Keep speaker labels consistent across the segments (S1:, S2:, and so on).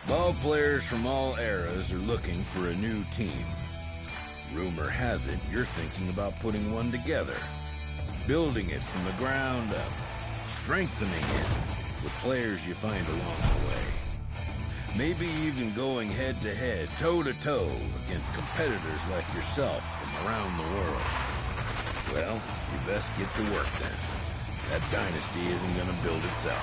S1: Ball players from all eras are looking for a new team. Rumor has it you're thinking about putting one together. Building it from the ground up. Strengthening it with players you find along the way. Maybe even going head-to-head, toe-to-toe against competitors like yourself from around the world. Well, you best get to work then. That dynasty isn't gonna build itself.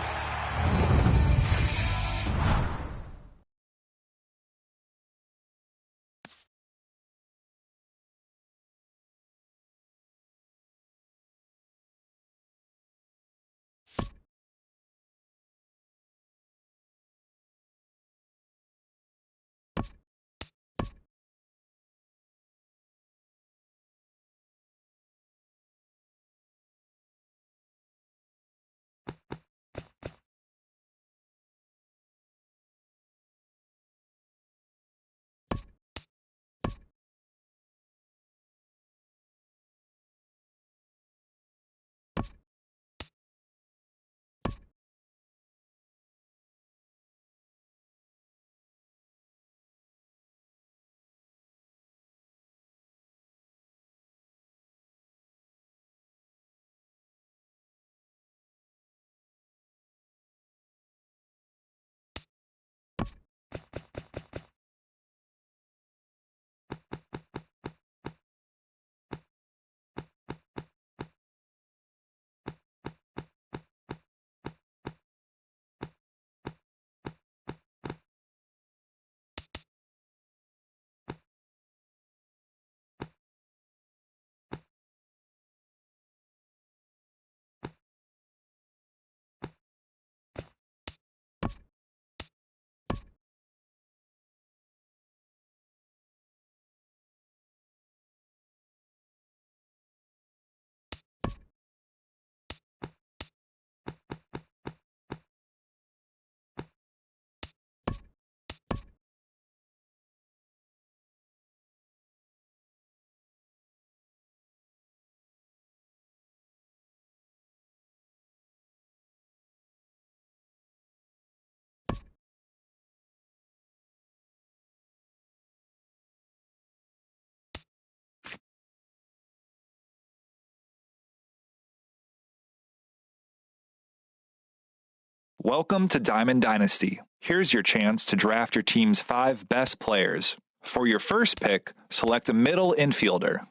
S2: Welcome to Diamond Dynasty. Here's your chance to draft your team's 5 best players. For your first pick, select a middle infielder.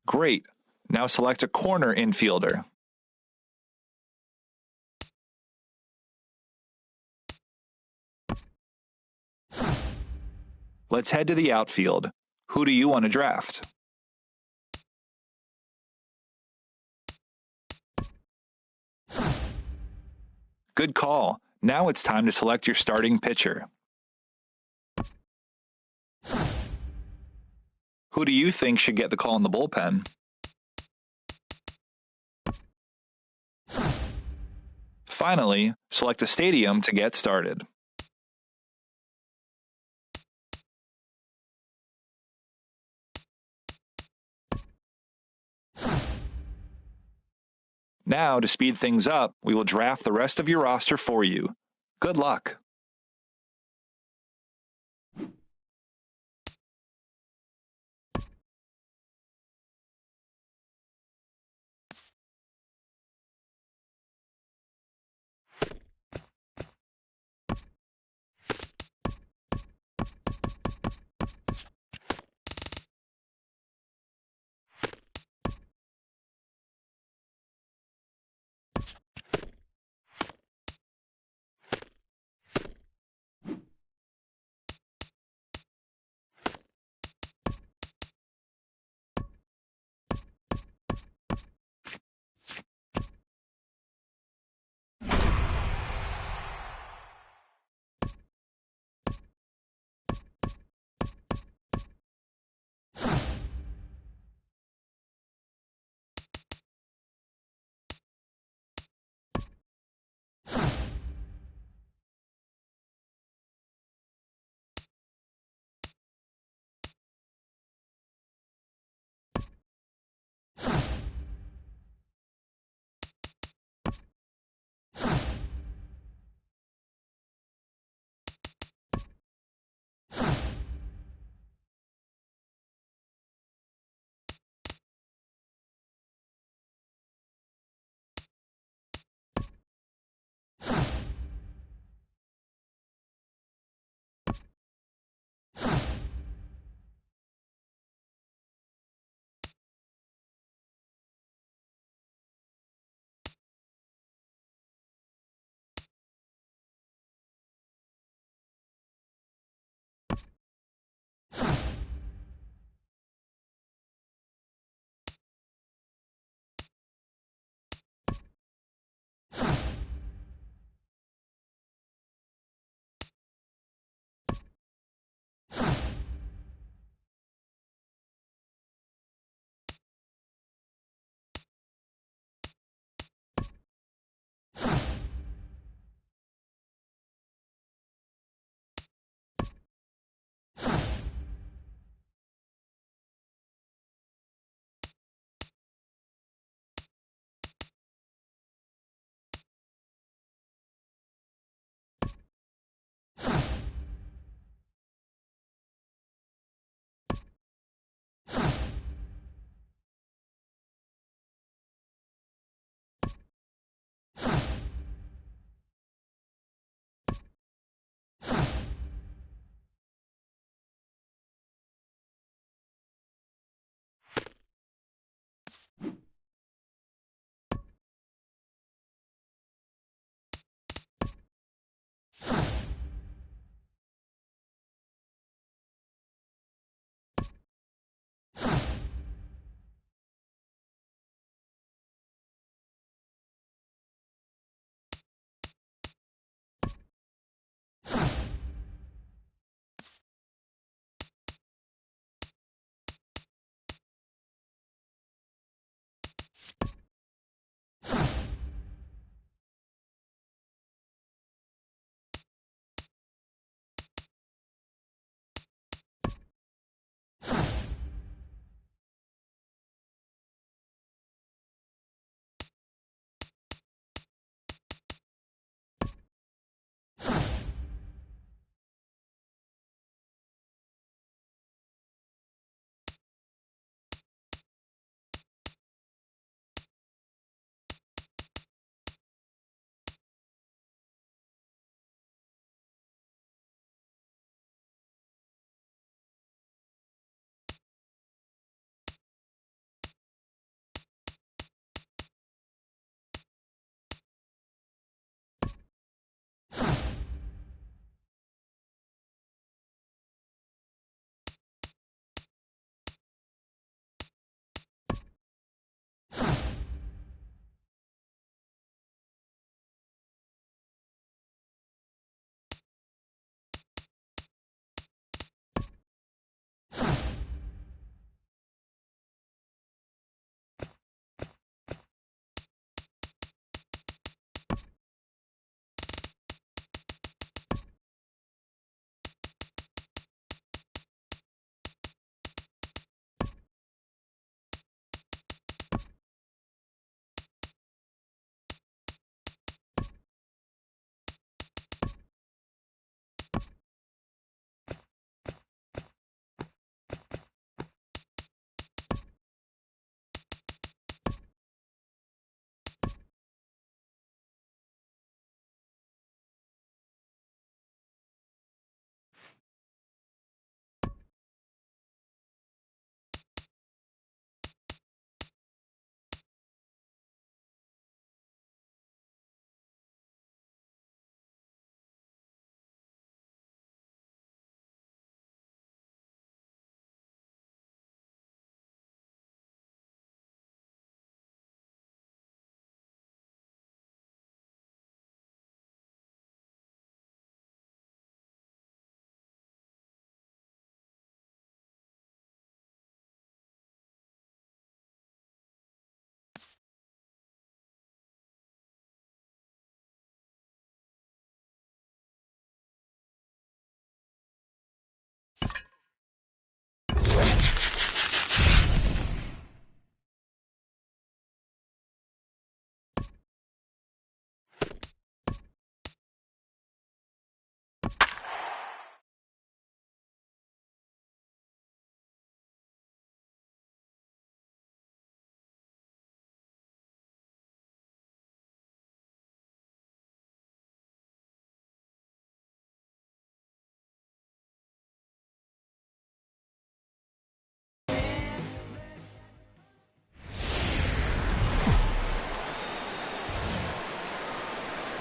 S2: Great. Now select a corner infielder. Let's head to the outfield. Who do you want to draft? Good call. Now it's time to select your starting pitcher. Who do you think should get the call in the bullpen? Finally, select a stadium to get started. Now, to speed things up, we will draft the rest of your roster for you. Good luck.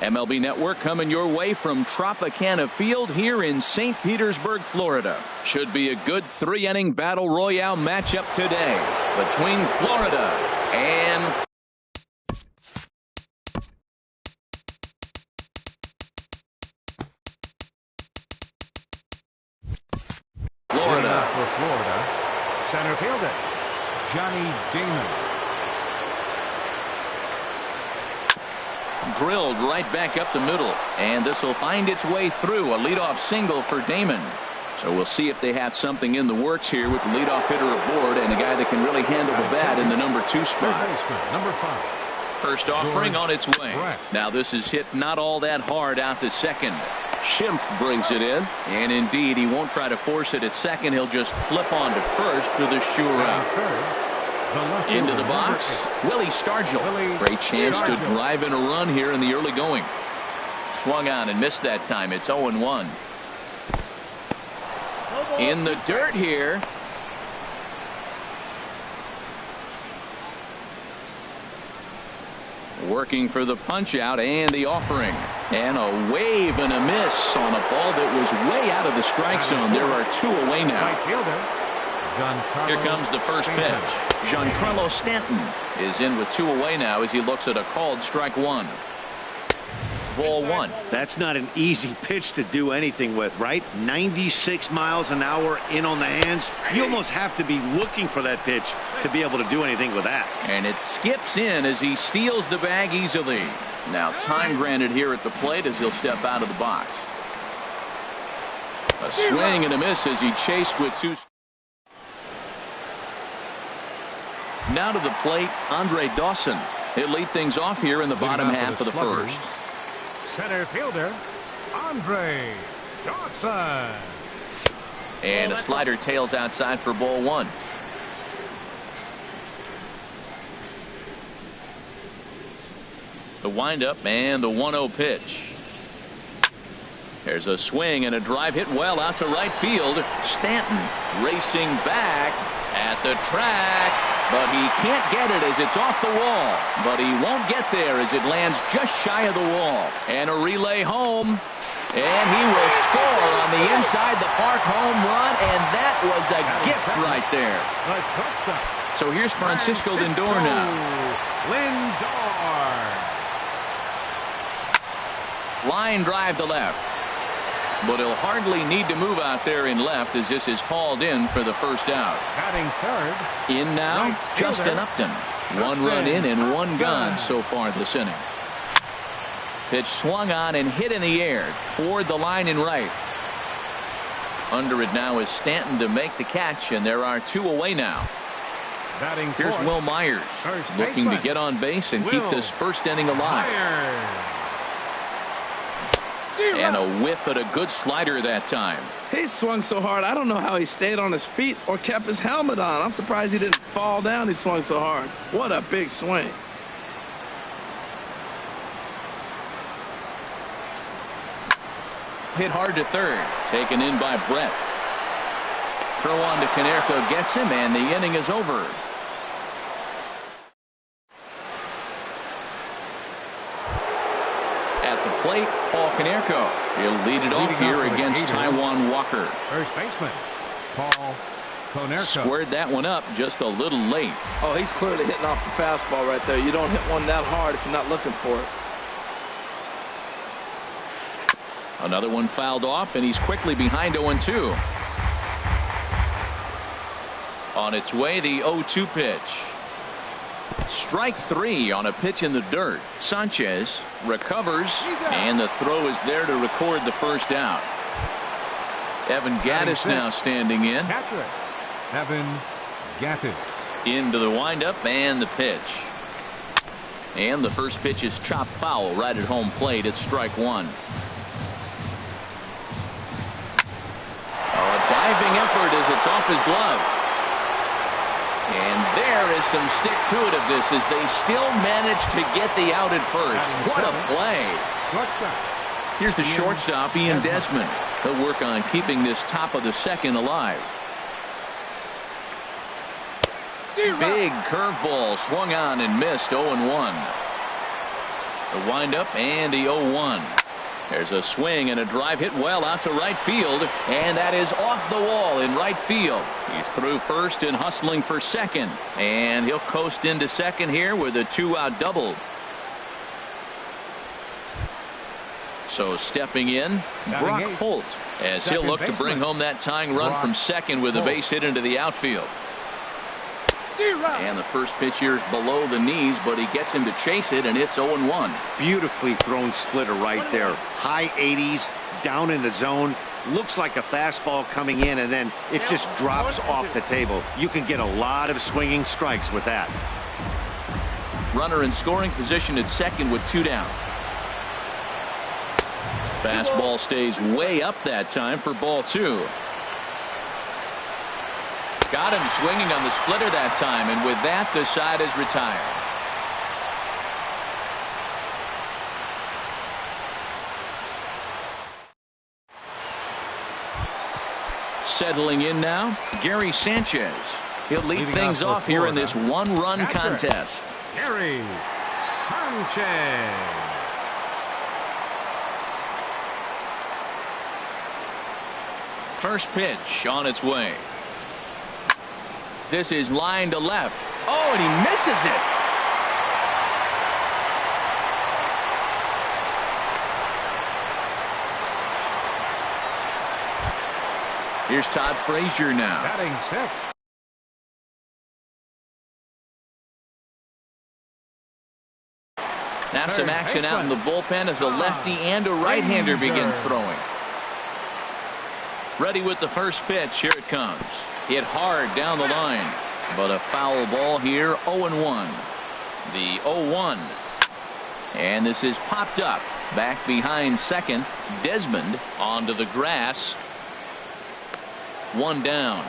S3: MLB Network coming your way from Tropicana Field here in St. Petersburg, Florida. Should be a good 3-inning battle royale matchup today between Florida and Florida.
S4: For Florida, center fielder Johnny Damon.
S3: Drilled right back up the middle, and this will find its way through. A leadoff single for Damon. So we'll see if they have something in the works here with the leadoff hitter aboard and a guy that can really handle the bat in the number 2 spot.
S4: Number 5.
S3: First offering on its way. Now this is hit not all that hard out to second. Schimpf brings it in, and indeed he won't try to force it at second. He'll just flip on to first for the sure out. Into the box, Willie Stargell. Great chance to drive in a run here in the early going. Swung on and missed that time. It's 0-1. In the dirt here. Working for the punch out and the offering. And a wave and a miss on a ball that was way out of the strike zone. There are 2 away now. Here comes the first pitch. Giancarlo Stanton is in with 2 away now as he looks at a called strike 1. Ball 1.
S5: That's not an easy pitch to do anything with, right? 96 miles an hour in on the hands. You almost have to be looking for that pitch to be able to do anything with that.
S3: And it skips in as he steals the bag easily. Now time granted here at the plate as he'll step out of the box. A swing and a miss as he chased with 2. Now to the plate, Andre Dawson. He'll lead things off here in the bottom half of the first.
S4: Center fielder, Andre Dawson.
S3: And a slider tails outside for ball 1. The windup and the 1-0 pitch. There's a swing and a drive hit well out to right field. Stanton racing back at the track, but he can't get it as it's off the wall. But he won't get there as it lands just shy of the wall. And a relay home, and he will score on the inside the park home run, and that was a gift right there. So here's Francisco Lindor now. Line drive to left. But he'll hardly need to move out there in left as this is hauled in for the first out.
S4: Batting third.
S3: In now, Justin Upton. 1 run in and 1 gone so far this inning. Pitch swung on and hit in the air toward the line and right. Under it now is Stanton to make the catch, and there are 2 away now. Here's Will Myers looking to get on base and keep this first inning alive. And a whiff at a good slider that time.
S6: He swung so hard, I don't know how he stayed on his feet or kept his helmet on. I'm surprised he didn't fall down. He swung so hard. What a big swing.
S3: Hit hard to third. Taken in by Brett. Throw on to Konerko gets him, and the inning is over. Plate, Paul Konerko. He'll lead it off here against Taijuan Walker.
S4: First baseman, Paul Konerko.
S3: Squared that one up just a little late.
S6: Oh, he's clearly hitting off the fastball right there. You don't hit one that hard if you're not looking for it.
S3: Another one fouled off, and he's quickly behind 0-2. On its way, the 0-2 pitch. Strike 3 on a pitch in the dirt. Sanchez recovers, and the throw is there to record the first out. Evan Gattis now standing in.
S4: Evan Gattis.
S3: Into the windup and the pitch. And the first pitch is chopped foul right at home plate. It's strike 1. A diving effort as it's off his glove. And there is some stick to it of this as they still manage to get the out at first. What a play. Here's the shortstop, Ian Desmond. He'll work on keeping this top of the second alive. Big curveball swung on and missed. 0-1. The windup and the 0-1. There's a swing and a drive hit well out to right field, and that is off the wall in right field. He's through first and hustling for second, and he'll coast into second here with a 2-out double. So stepping in, Brock Holt, as he'll look to bring home that tying run from second with a base hit into the outfield. And the first pitch here is below the knees, but he gets him to chase it, and it's 0-1.
S5: Beautifully thrown splitter right there. High 80s, down in the zone. Looks like a fastball coming in, and then it just drops off the table. You can get a lot of swinging strikes with that.
S3: Runner in scoring position at second with 2 down. Fastball stays way up that time for ball 2. Got him swinging on the splitter that time, and with that, the side is retired. Settling in now, Gary Sanchez. He'll lead things off here in this one-run contest.
S4: Gary Sanchez.
S3: First pitch on its way. This is line to left. Oh, and he misses it. Here's Todd Frazier now.
S4: Batting sixth.
S3: Now some action out in the bullpen as a lefty and a right-hander begin throwing. Ready with the first pitch. Here it comes. Hit hard down the line, but a foul ball here. 0-1. The 0-1. And this is popped up. Back behind second. Desmond onto the grass. 1 down.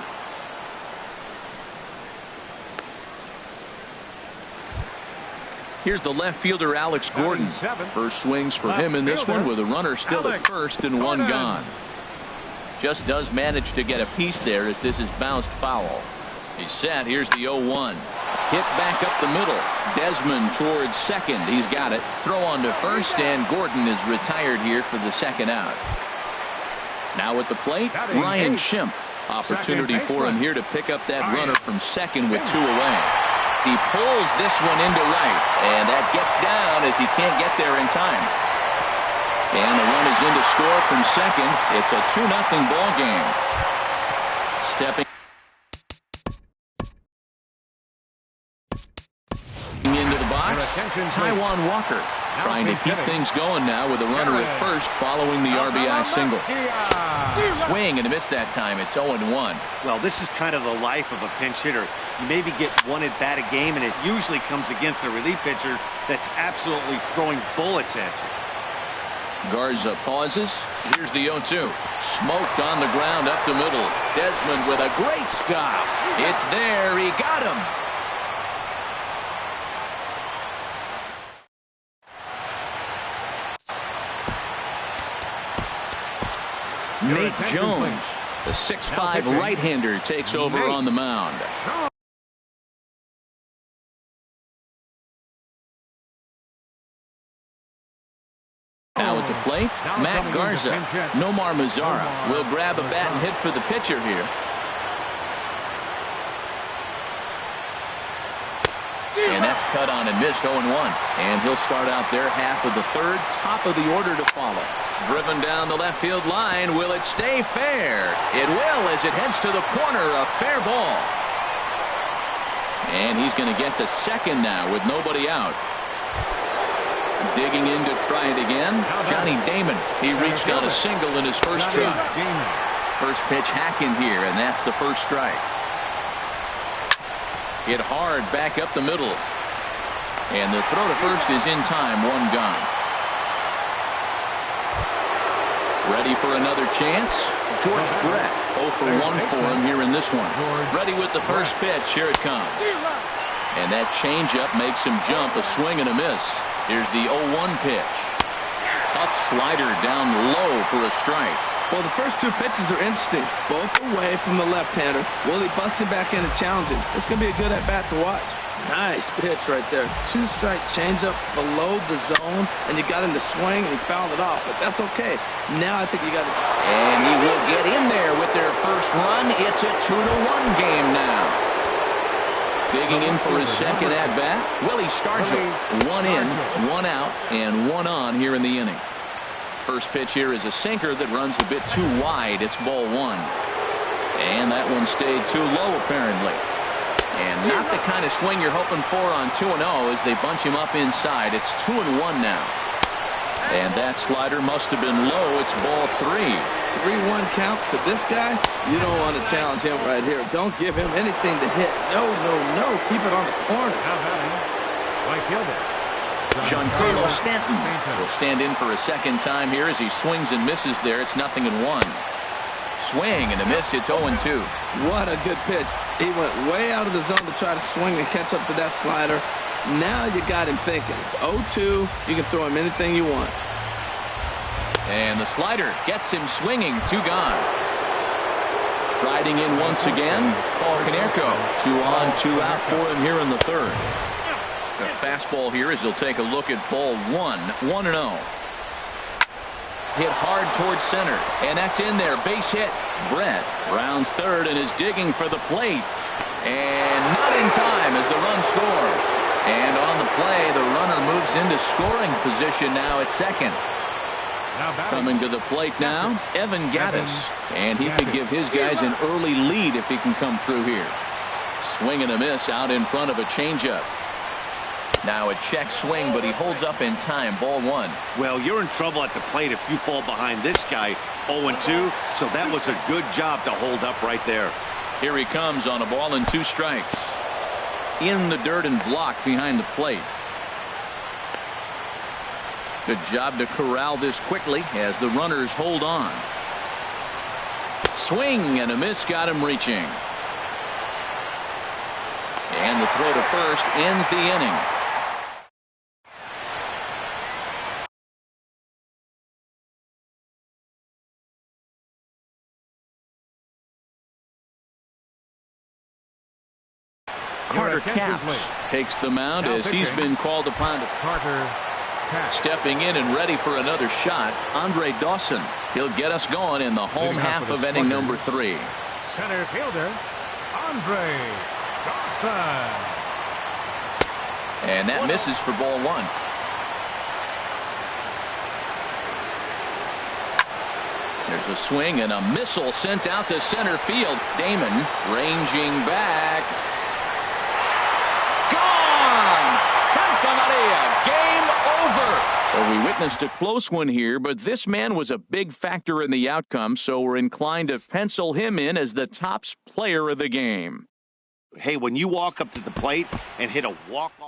S3: Here's the left fielder, Alex Gordon. First swings for him in this one with a runner still at first and 1 gone. Just does manage to get a piece there as this is bounced foul. He's set. Here's the 0-1. Hit back up the middle. Desmond towards second. He's got it. Throw on to first, and Gordon is retired here for the second out. Now at the plate, Ryan Schimpf. Opportunity for him here to pick up that runner from second with 2 away. He pulls this one into right, and that gets down as he can't get there in time. And the run is in to score from second. It's a 2-0 ball game. Stepping into the box, Taijuan Walker trying to keep things going now with a runner at first following the RBI single. Swing and a miss that time. It's 0-1.
S5: Well, this is kind of the life of a pinch hitter. You maybe get 1 at bat a game, and it usually comes against a relief pitcher that's absolutely throwing bullets at you.
S3: Garza pauses. Here's the 0-2. Smoked on the ground up the middle. Desmond with a great stop. It's there. He got him. Nate Jones, the 6'5" right-hander, takes over on the mound. Now at the plate, Matt Garza. Nomar Mazara will grab a bat and hit for the pitcher here. And that's cut on and missed. 0-1. And he'll start out there half of the third. Top of the order to follow. Driven down the left field line. Will it stay fair? It will as it heads to the corner. A fair ball. And he's going to get to second now with nobody out. Digging in to try it again. Johnny Damon. He reached on a single in his first try. First pitch hacking here, and that's the first strike. Hit hard back up the middle. And the throw to first is in time. 1 gone. Ready for another chance. George Brett. 0 for 1 for him here in this one. Ready with the first pitch. Here it comes. And that changeup makes him jump. A swing and a miss. Here's the 0-1 pitch. Tough slider down low for a strike.
S6: Well, the first 2 pitches are interesting. Both away from the left-hander. Will he bust him back in and challenge him? It's going to be a good at-bat to watch. Nice pitch right there. 2-strike changeup below the zone, and you got him to swing, and he fouled it off. But that's okay. Now I think you got it.
S3: And he will get in there with their first run. It's a 2-1 game now. Digging in for his second at-bat, Willie Stargell. 1 in, 1 out, and 1 on here in the inning. First pitch here is a sinker that runs a bit too wide. It's ball 1. And that one stayed too low, apparently. And not the kind of swing you're hoping for on 2-0 as they bunch him up inside. It's 2-1 now. And that slider must have been low. It's ball 3.
S6: 3-1 count to this guy. You don't want to challenge him right here. Don't give him anything to hit. No, no, no. Keep it on the corner.
S4: Now batting, right fielder.
S3: Giancarlo Stanton will stand in for a second time here as he swings and misses there. It's 0-1. Swing and a miss. It's 0-2.
S6: What a good pitch. He went way out of the zone to try to swing and catch up to that slider. Now you got him thinking. It's 0-2. You can throw him anything you want.
S3: And the slider gets him swinging. 2 gone. Striding in once again, Paul Konerko. 2 on, 2 out for him here in the third. The fastball here as he'll take a look at ball 1. 1-0. Hit hard towards center, and that's in there. Base hit. Brett rounds third and is digging for the plate. And not in time as the run scores. And on the play, the runner moves into scoring position now at second. Coming to the plate now, Evan Gattis. And he could give his guys an early lead if he can come through here. Swing and a miss out in front of a changeup. Now a check swing, but he holds up in time. Ball 1.
S5: Well, you're in trouble at the plate if you fall behind this guy. 0-2, so that was a good job to hold up right there.
S3: Here he comes on a ball and 2 strikes. In the dirt and blocked behind the plate. Good job to corral this quickly as the runners hold on. Swing and a miss got him reaching. And the throw to first ends the inning. Carter Capps takes the mound as he's been called upon to
S4: Carter Capps.
S3: Stepping in and ready for another shot, Andre Dawson. He'll get us going in the home half of inning number 3.
S4: Center fielder, Andre Dawson.
S3: And that misses for ball 1. There's a swing and a missile sent out to center field. Damon ranging back. Gone! Santa Maria, game over. So we witnessed a close one here, but this man was a big factor in the outcome, so we're inclined to pencil him in as the top player of the game.
S5: Hey, when you walk up to the plate and hit a walk-off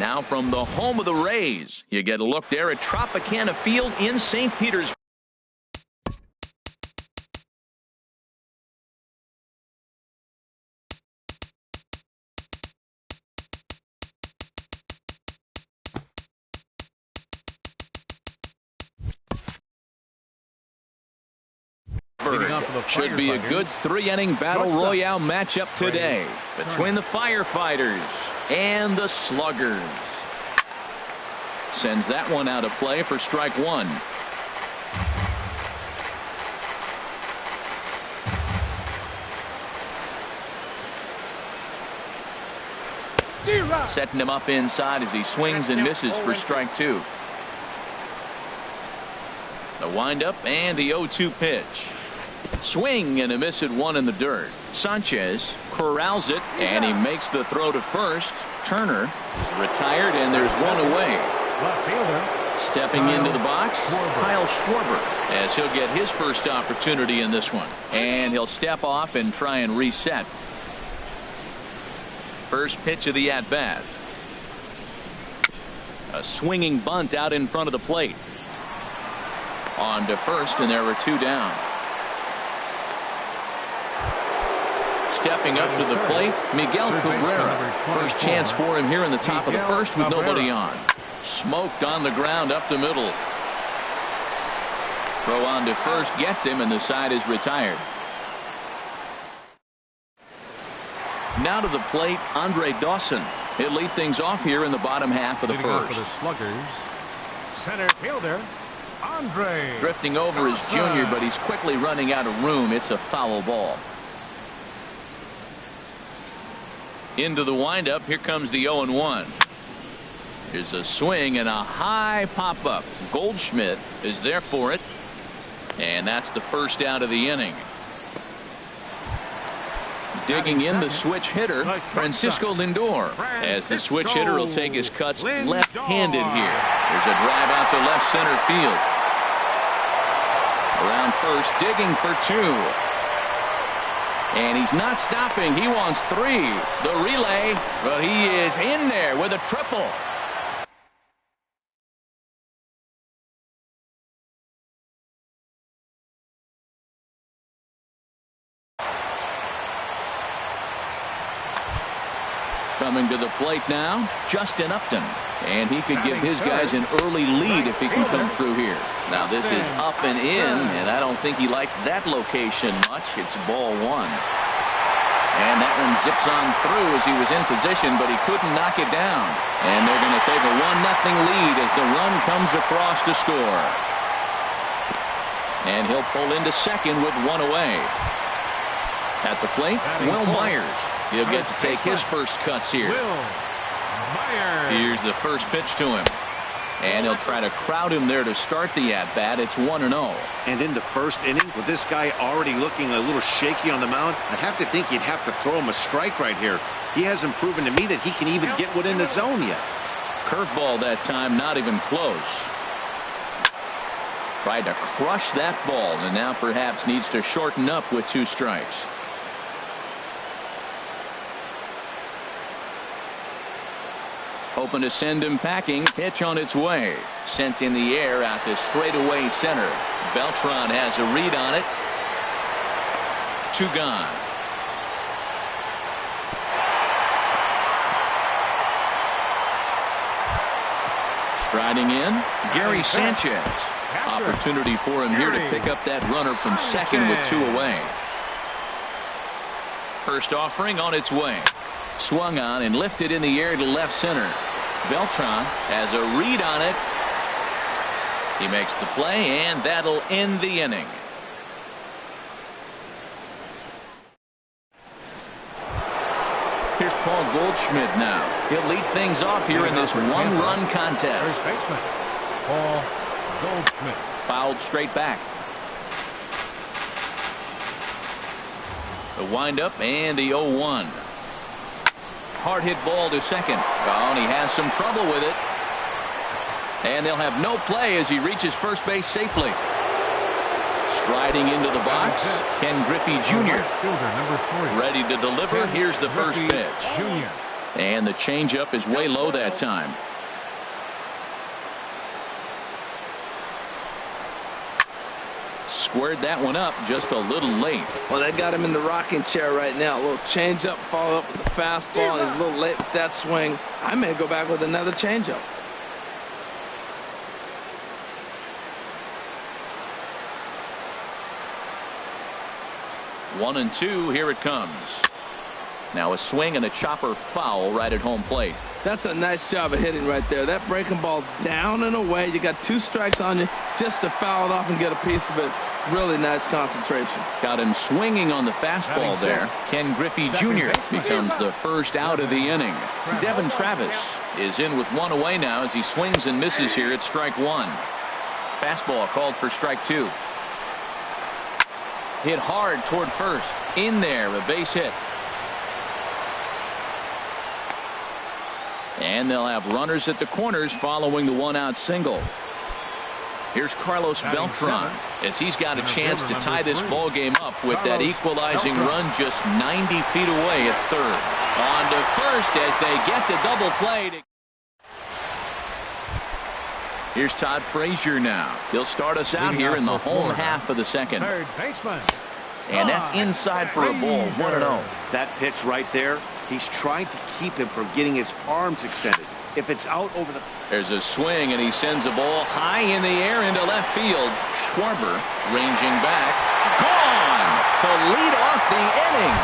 S3: Now from the home of the Rays, you get a look there at Tropicana Field in St. Petersburg. Should be a good 3-inning battle royale matchup today between the Firefighters and the Sluggers. Sends that one out of play for strike one. Setting him up inside as he swings and misses for strike two. The windup and the 0-2 pitch. Swing and a miss at one in the dirt. Sanchez corrals it and he makes the throw to first. Turner is retired and there's one away. Stepping into the box, Kyle Schwarber, as he'll get his first opportunity in this one. And he'll step off and try and reset. First pitch of the at-bat. A swinging bunt out in front of the plate. On to first, and there were two down. Stepping up to the plate, Miguel Cabrera. First chance for him here in the top of the first with nobody on. Smoked on the ground up the middle. Throw on to first gets him, and the side is retired. Now to the plate, Andre Dawson. He'll lead things off here in the bottom half of the first.
S4: Center fielder, Andre.
S3: Drifting over is Junior, but he's quickly running out of room. It's a foul ball. Into the windup. Here comes the 0-1. Here's a swing and a high pop-up. Goldschmidt is there for it. And that's the first out of the inning. Digging in the switch hitter, Francisco Lindor, as the switch hitter will take his cuts left-handed here. There's a drive out to left center field. Around first, digging for two. And he's not stopping. He wants three. The relay, but he is in there with a triple. Coming to the plate now, Justin Upton. And he could give his guys an early lead if he can come through here. Now this is up and in, and I don't think he likes that location much. It's ball one. And that one zips on through as he was in position, but he couldn't knock it down. And they're going to take a 1-0 lead as the run comes across to score. And he'll pull into second with one away. At the plate, Will Myers. He'll get to take his first cuts here. Here's the first pitch to him. And he'll try to crowd him there to start the at-bat. It's 1-0.
S5: And in the first inning, with this guy already looking a little shaky on the mound, I'd have to think you'd have to throw him a strike right here. He hasn't proven to me that he can even get one in the zone yet.
S3: Curveball that time, not even close. Tried to crush that ball, and now perhaps needs to shorten up with two strikes. Hoping to send him packing. Pitch on its way. Sent in the air out to straightaway center. Beltran has a read on it. Two gone. Striding in, Gary Sanchez. Opportunity for him here to pick up that runner from second with two away. First offering on its way. Swung on and lifted in the air to left center. Beltran has a read on it. He makes the play, and that'll end the inning. Here's Paul Goldschmidt now. He'll lead things off here in this one-run contest.
S4: Paul Goldschmidt.
S3: Fouled straight back. The windup and the 0-1. Hard hit ball to second. Oh, and he has some trouble with it. And they'll have no play as he reaches first base safely. Striding into the box, Ken Griffey Jr.
S4: Fielder, number 3.
S3: Ready to deliver. Here's the first pitch.
S4: Jr.
S3: And the changeup is way low that time. Squared that one up just a little late.
S6: Well, they got him in the rocking chair right now. A little changeup, follow up with the fastball, and he's a little late with that swing. I may go back with another changeup.
S3: One and two, here it comes. Now a swing and a chopper foul right at home plate.
S6: That's a nice job of hitting right there. That breaking ball's down and away. You got 2 strikes on you just to foul it off and get a piece of it. Really nice concentration.
S3: Got him swinging on the fastball there. Ken Griffey Jr. becomes the first out of the inning. Devin Travis is in with 1 away now as he swings and misses here at strike 1. Fastball called for strike 2. Hit hard toward first. In there, a base hit. And they'll have runners at the corners following the 1-out single. Here's Carlos Beltran as he's got a chance to tie this ball game up with that equalizing run just 90 feet away at third. On to first as they get the double play. Here's Todd Frazier now. He'll start us out here in the home half of the second.
S4: Third baseman.
S3: And that's inside for a ball, 1-0.
S5: That pitch right there, he's trying to keep him from getting his arms extended. If it's out over the...
S3: There's a swing, and he sends a ball high in the air into left field. Schwarber ranging back. Gone to lead off the inning.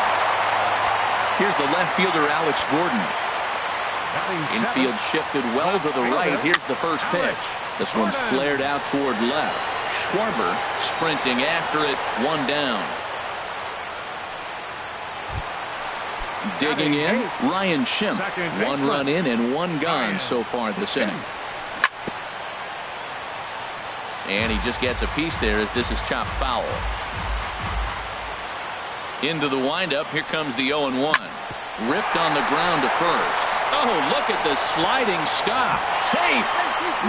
S3: Here's the left fielder, Alex Gordon. Infield shifted well to the right. Here's the first pitch. This one's flared out toward left. Schwarber sprinting after it, 1 down. Digging in, Ryan Schimpf. 1 run in and 1 gone so far this inning. And he just gets a piece there as this is chopped foul. Into the windup. Here comes the 0-1. Ripped on the ground to first. Oh, look at the sliding stop. Safe.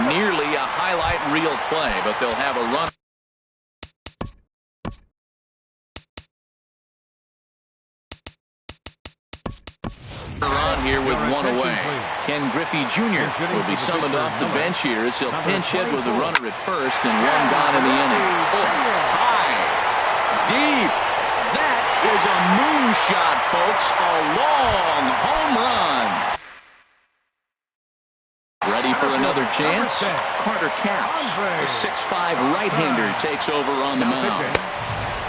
S3: Nearly a highlight reel play, but they'll have a run. On here with 1 away. Ken Griffey Jr. will be summoned off the bench here as he'll pinch hit with a runner at first and 1 gone in the inning. Oh, high, deep. That is a moonshot, folks. A long home run. Ready for another chance? Carter Capps, a 6'5" right-hander, takes over on the mound.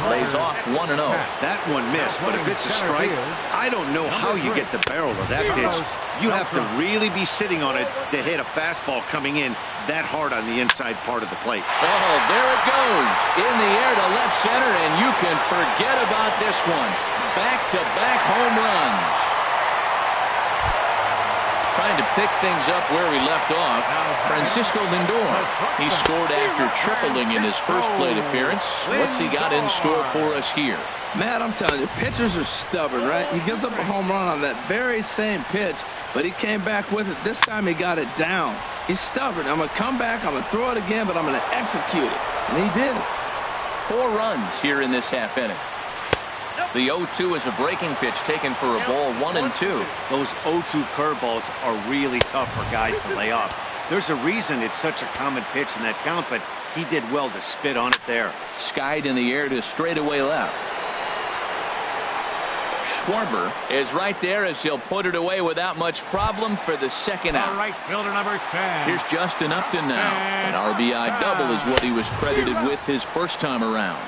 S3: Lays off 1-0.
S5: That one missed, but if it's a strike, I don't know how you get the barrel of that pitch. You have to really be sitting on it to hit a fastball coming in that hard on the inside part of the plate.
S3: Oh, there it goes. In the air to left center, and you can forget about this one. Back-to-back home runs. Trying to pick things up where we left off, Francisco Lindor. He scored after tripling in his first plate appearance. What's he got in store for us here?
S6: Matt, I'm telling you, pitchers are stubborn, right? He gives up a home run on that very same pitch, but he came back with it. This time he got it down. He's stubborn. I'm going to come back, I'm going to throw it again, but I'm going to execute it. And he did it.
S3: 4 runs here in this half inning. The 0-2 is a breaking pitch taken for a ball, 1-2.
S5: Those 0-2 curveballs are really tough for guys to lay off. There's a reason it's such a common pitch in that count, but he did well to spit on it there.
S3: Skied in the air to straightaway left. Schwarber is right there as he'll put it away without much problem for the second out.
S4: Right fielder number 10.
S3: Here's Justin Upton now. An RBI double is what he was credited with his first time around.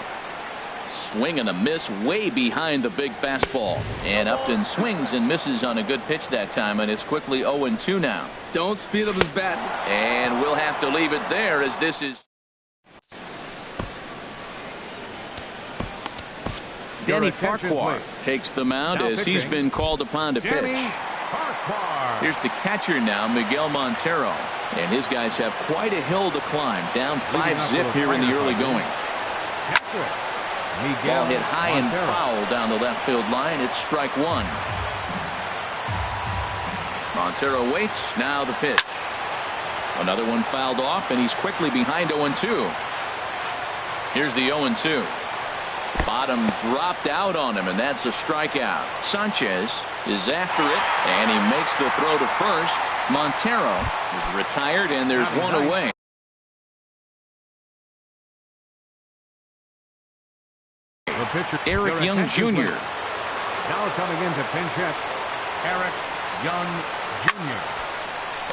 S3: Swing and a miss way behind the big fastball. And Upton swings and misses on a good pitch that time, and it's quickly 0-2 now.
S6: Don't speed up his bat.
S3: And we'll have to leave it there as this is. Danny Farquhar takes the mound as he's been called upon to pitch. Here's the catcher now, Miguel Montero. And his guys have quite a hill to climb. Down 5-zip here in the early going. Ball hit high and foul down the left field line. It's strike 1. Montero waits. Now the pitch. Another one fouled off, and he's quickly behind 0-2. Here's the 0-2. Bottom dropped out on him, and that's a strikeout. Sanchez is after it, and he makes the throw to first. Montero is retired, and there's one away.
S4: The pitcher,
S3: Eric Young Jr.
S4: Now coming in to pinch hit, Eric Young Jr.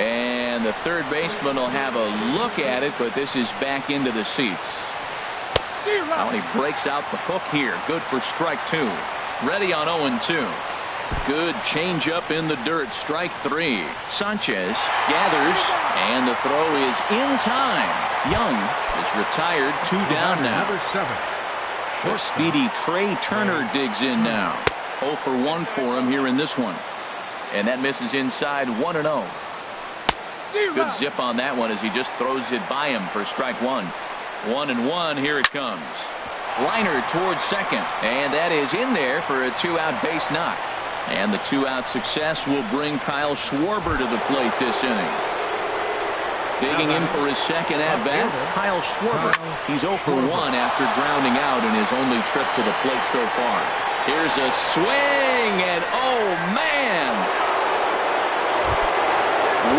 S3: And the third baseman will have a look at it, but this is back into the seats. Now he breaks out the hook here. Good for strike 2. Ready on 0-2. Good changeup in the dirt. Strike 3. Sanchez gathers, and the throw is in time. Young is retired. 2 down now.
S4: Number 7.
S3: The speedy Trey Turner digs in now. 0 for 1 for him here in this one. And that misses inside. 1-0. Good zip on that one as he just throws it by him for strike 1. 1-1. Here it comes. Liner towards second, and that is in there for a 2-out base knock. And the 2-out success will bring Kyle Schwarber to the plate this inning. Digging in for his second at-bat, Kyle Schwarber. He's 0 for 1 after grounding out in his only trip to the plate so far. Here's a swing, and oh man!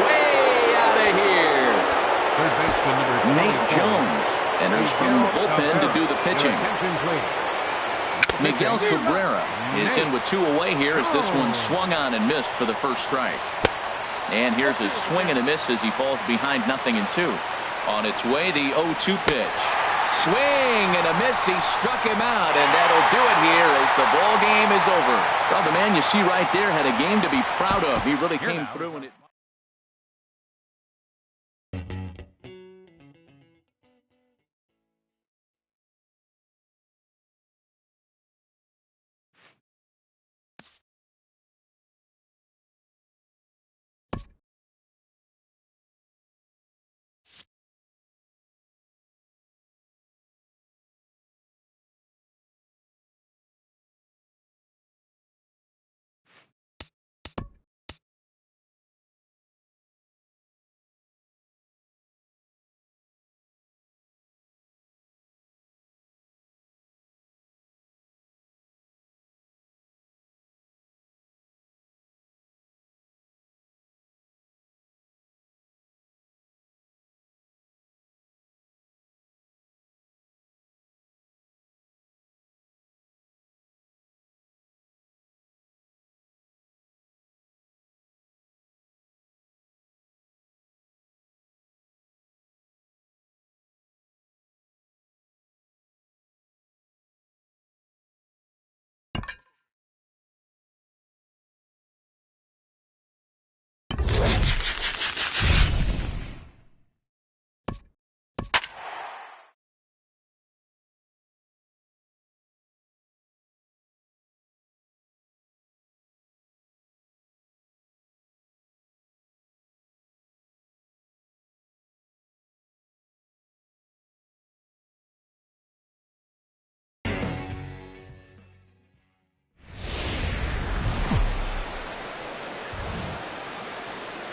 S3: Way out of here. Nate Jones enters from the bullpen to do the pitching. Miguel Cabrera is in with 2 away here as this one swung on and missed for the first strike. And here's a swing and a miss as he falls behind 0-2. On its way, the 0-2 pitch. Swing and a miss. He struck him out, and that'll do it here as the ball game is over. Well, the man you see right there had a game to be proud of. He really came through in it.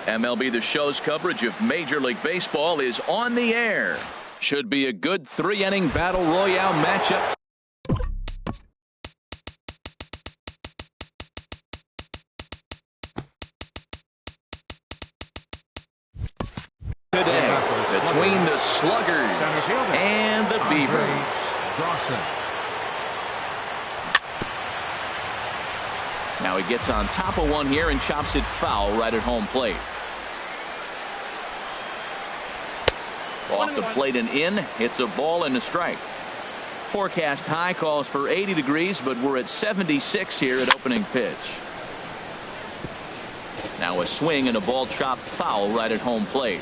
S3: MLB The Show's coverage of Major League Baseball is on the air. Should be a good 3-inning battle royale matchup today between the Sluggers and the Beavers. Now he gets on top of one here and chops it foul right at home plate. Off the plate and in. It's a ball and a strike. Forecast high calls for 80 degrees, but we're at 76 here at opening pitch. Now a swing and a ball chopped foul right at home plate.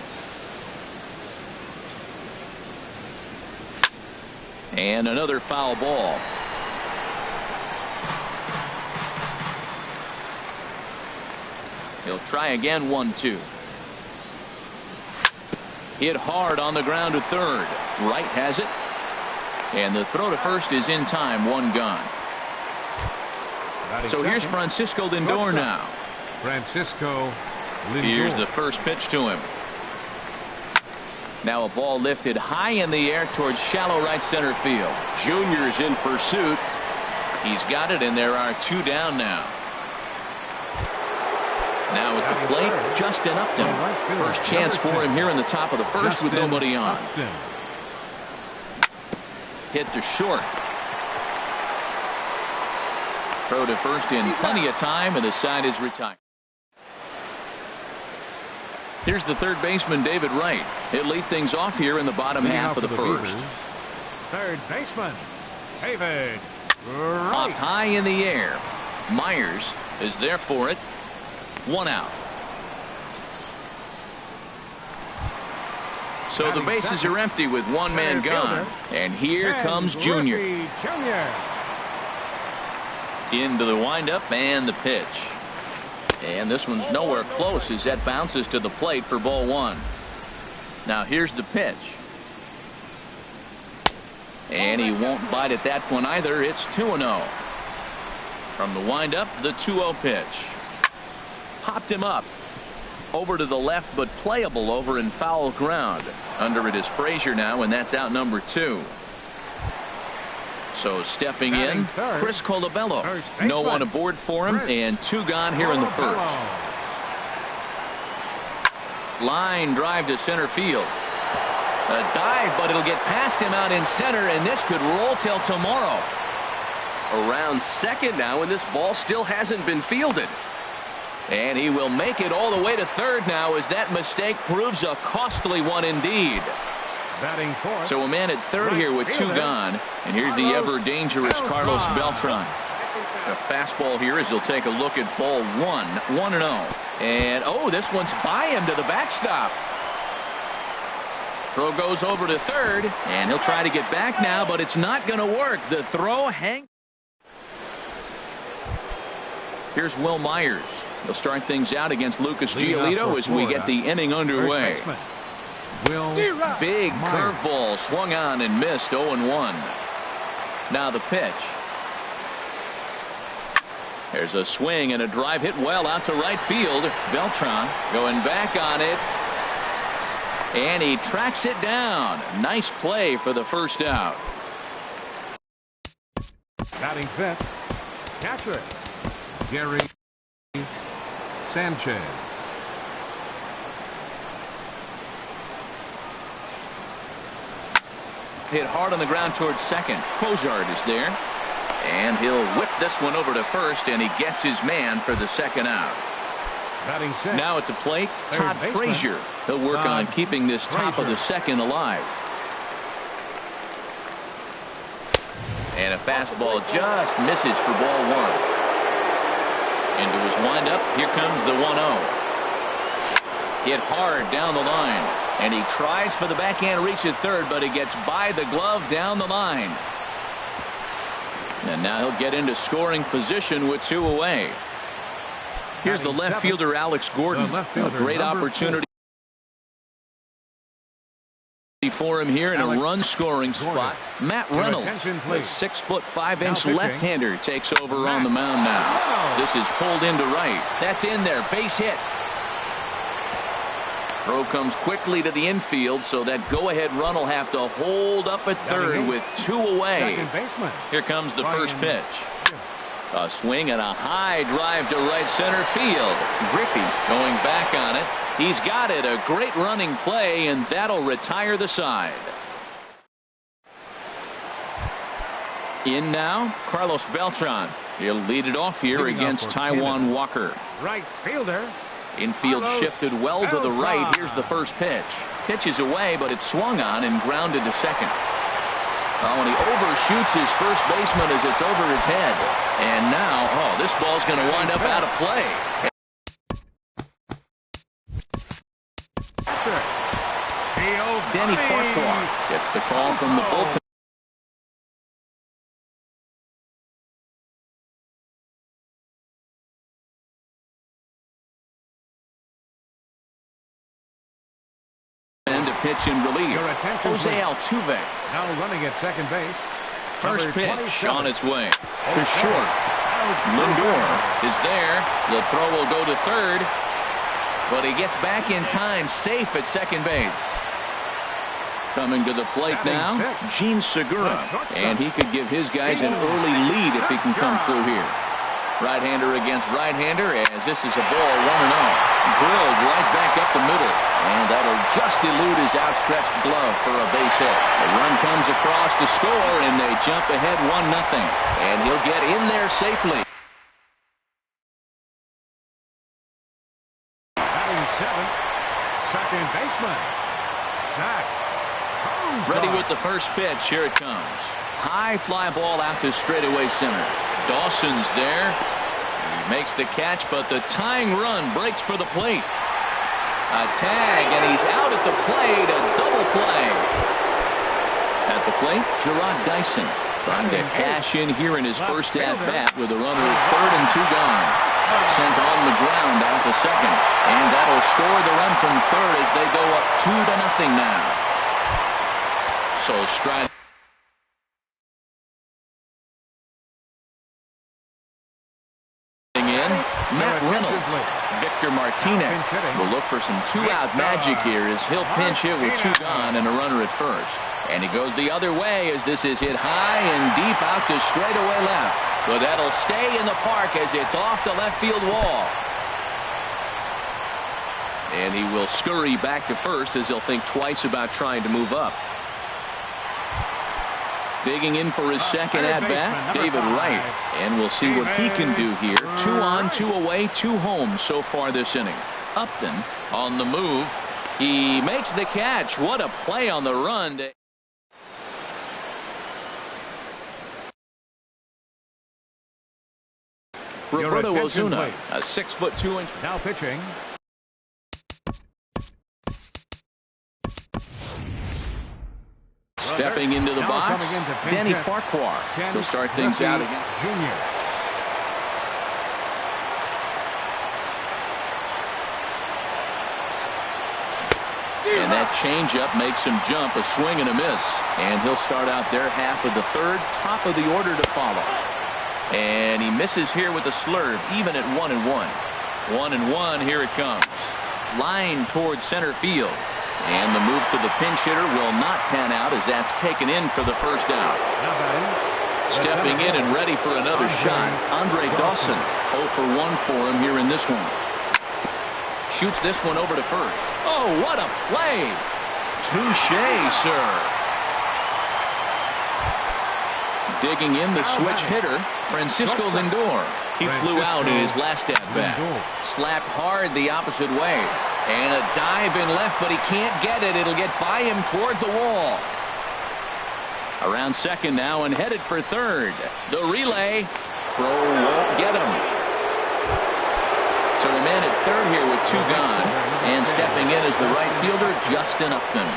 S3: And another foul ball. He'll try again. 1-2. Hit hard on the ground to third. Wright has it. And the throw to first is in time. 1 gone. So here's Francisco Lindor now.
S4: Francisco Lindor.
S3: Here's the first pitch to him. Now a ball lifted high in the air towards shallow right center field. Junior's in pursuit. He's got it, and there are 2 down now. Now at the plate, Justin Upton. First chance for him here in the top of the first with nobody on. Hit to short. Throw to first in plenty of time, and the side is retired. Here's the third baseman, David Wright. He'll lead things off here in the bottom half of the first.
S4: Third baseman, David
S3: Wright. Up high in the air. Myers is there for it. 1 out. So the bases are empty with 1 man gone. And here comes Junior. Into the windup and the pitch. And this one's nowhere close as that bounces to the plate for ball 1. Now here's the pitch. And he won't bite at that one either. It's 2-0. From the windup, the 2-0 pitch. Popped him up. Over to the left, but playable over in foul ground. Under it is Frazier now, and that's out number 2. So stepping in, Chris Colabello. No one aboard for him, and 2 gone here in the first. Line drive to center field. A dive, but it'll get past him out in center, and this could roll till tomorrow. Around second now, and this ball still hasn't been fielded. And he will make it all the way to third now, as that mistake proves a costly one indeed.
S4: Batting fourth.
S3: So a man at third here with 2 gone. And here's the ever dangerous Carlos Beltran. A fastball here as he'll take a look at ball 1. 1-0. And oh, this one's by him to the backstop. Throw goes over to third, and he'll try to get back now, but it's not going to work. The throw hangs. Here's Will Myers. He'll start things out against Lucas Giolito as we get the inning underway. Big curveball swung on and missed. 0-1. Now the pitch. There's a swing and a drive hit well out to right field. Beltran going back on it. And he tracks it down. Nice play for the first out.
S4: Batting fifth, catcher Gary Sanchez.
S3: Hit hard on the ground towards second. Cozart is there. And he'll whip this one over to first, and he gets his man for the second out. Now at the plate, Todd Frazier. He'll work on keeping this top of the second alive. And a fastball just misses for ball 1. Into his windup, here comes the 1-0. Hit hard down the line. And he tries for the backhand reach at third, but he gets by the glove down the line. And now he'll get into scoring position with 2 away. Here's the left fielder, Alex Gordon. A great opportunity for him here in a run-scoring spot. Matt Reynolds, the 6'5" left-hander, takes over on the mound now. This is pulled into right. That's in there. Base hit. Throw comes quickly to the infield, so that go-ahead run will have to hold up at third with 2 away. Here comes the first pitch. A swing and a high drive to right center field. Griffey going back on it. He's got it. A great running play, and that'll retire the side. In now, Carlos Beltran. He'll lead it off here against Taijuan Walker.
S4: Right fielder.
S3: Infield shifted well to the right. Here's the first pitch. Pitch is away, but it's swung on and grounded to second. Oh, and he overshoots his first baseman as it's over his head. And now, oh, this ball's going to wind up out of play. Denny Farquhar gets the call from the bullpen. To pitch in relief. Jose Altuve.
S4: Now running at second base.
S3: First pitch on its way. To short. Lindor is there. The throw will go to third. But he gets back in time, safe at second base. Coming to the plate now, Gene Segura. And he could give his guys an early lead if he can come through here. Right-hander against right-hander, as this is a ball 1-0. Drilled right back up the middle. And that'll just elude his outstretched glove for a base hit. The run comes across to score, and they jump ahead 1-0. And he'll get in there safely.
S4: Batting seventh, second baseman, Zach Cozart.
S3: Ready with the first pitch. Here it comes. High fly ball out to straightaway center. Dawson's there. He makes the catch, but the tying run breaks for the plate. A tag, and he's out at the plate. A double play. At the plate, Gerard Dyson trying to cash in here in his first at-bat with a runner at third and 2 gone. Sent on the ground out to second. And that'll score the run from third as they go up 2-0 now. So stride. Matt Reynolds. Victor Martinez will look for some 2-out magic here as he'll pinch hit with 2 gone and a runner at first. And he goes the other way as this is hit high and deep out to straightaway left. But that'll stay in the park as it's off the left field wall. And he will scurry back to first as he'll think twice about trying to move up. Digging in for his second at-bat, David Wright. And we'll see what he can do here. 2 on, 2 away, 2 home so far this inning. Upton on the move. He makes the catch. What a play on the run. Roberto Osuna, a 6'2".
S4: Now pitching.
S3: Stepping into the box, Danny Farquhar will start things out again.
S4: Junior.
S3: And that changeup makes him jump, a swing and a miss. And he'll start out there half of the third, top of the order to follow. And he misses here with a slurve, even at 1-1. 1-1, here it comes. Line towards center field. And the move to the pinch hitter will not pan out as that's taken in for the first out. Stepping in and ready for another shot, Andre Dawson. 0 for 1 for him here in this one. Shoots this one over to first. Oh, what a play! Touché, sir. Digging in the switch hitter, Francisco Lindor. He flew out in his last at-bat. Slapped hard the opposite way. And a dive in left, but he can't get it. It'll get by him toward the wall. Around second now and headed for third. The relay. Throw won't get him. So the man at third here with 2 gone. And stepping in is the right fielder, Justin Upton.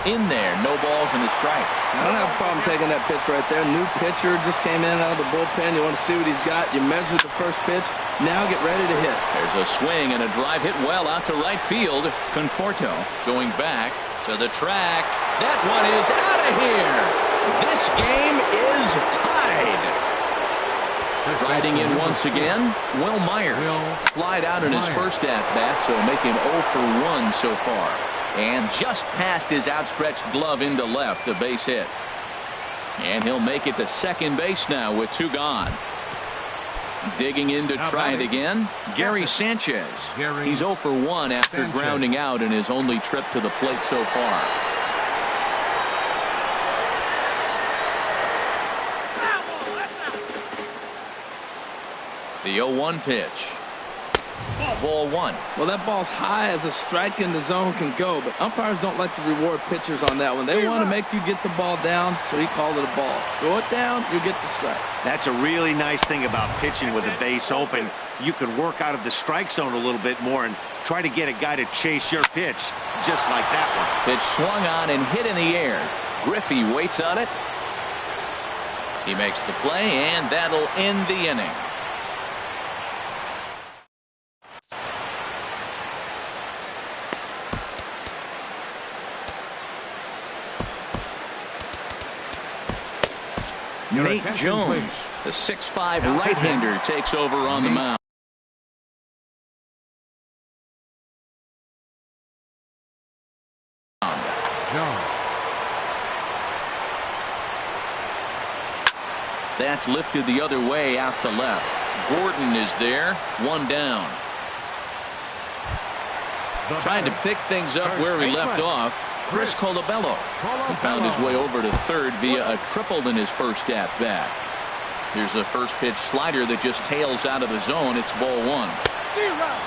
S3: In there, no balls and a strike.
S6: I don't have a problem taking that pitch right there. New pitcher just came in out of the bullpen. You want to see what he's got. You measure the first pitch. Now get ready to hit.
S3: There's a swing and a drive hit well out to right field. Conforto going back to the track. That one is out of here. This game is tied. Riding in once again, Will Myers. Flied out in his first at-bat, so making 0 for 1 so far. And just past his outstretched glove into left, a base hit. And he'll make it to second base now with 2 gone. Digging in to try it again, Gary Sanchez. He's 0 for 1 after grounding out in his only trip to the plate so far. The 0-1 pitch. Ball 1.
S6: Well, that ball's high as a strike in the zone can go, but umpires don't like to reward pitchers on that one. They want to make you get the ball down, so he called it a ball. Throw it down, you get the strike.
S5: That's a really nice thing about pitching with the base open. You can work out of the strike zone a little bit more and try to get a guy to chase your pitch, just like that one.
S3: Pitch swung on and hit in the air. Griffey waits on it. He makes the play, and that'll end the inning. Nate Jones, the 6'5" right-hander, takes over on the mound. That's lifted the other way out to left. Gordon is there, one down. Trying to pick things up where he left off, Chris Colabello. He found his way over to third via a triple in his first at bat. Here's a first pitch slider that just tails out of the zone. It's ball one.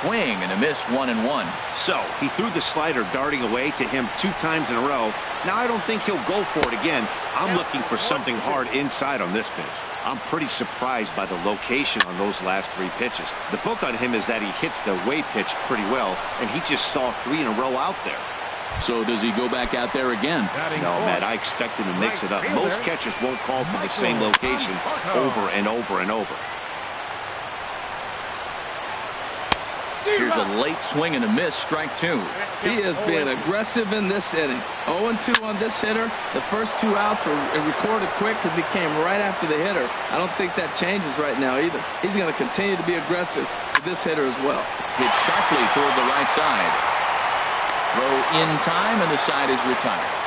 S3: Swing and a miss, 1-1.
S5: So he threw the slider darting away to him 2 times in a row. Now I don't think he'll go for it again. I'm looking for something hard inside on this pitch. I'm pretty surprised by the location on those last 3 pitches. The book on him is that he hits the way pitch pretty well, and he just saw 3 in a row out there.
S3: So does he go back out there again?
S5: No, Matt, I expect him to mix it up. Most catchers won't call for the same location over and over and over.
S3: Here's a late swing and a miss, strike 2.
S6: He is being aggressive in this inning. 0-2 on this hitter. The first 2 outs were recorded quick because he came right after the hitter. I don't think that changes right now either. He's going to continue to be aggressive to this hitter as well.
S3: Hit sharply toward the right side. Throw in time, and the side is retired.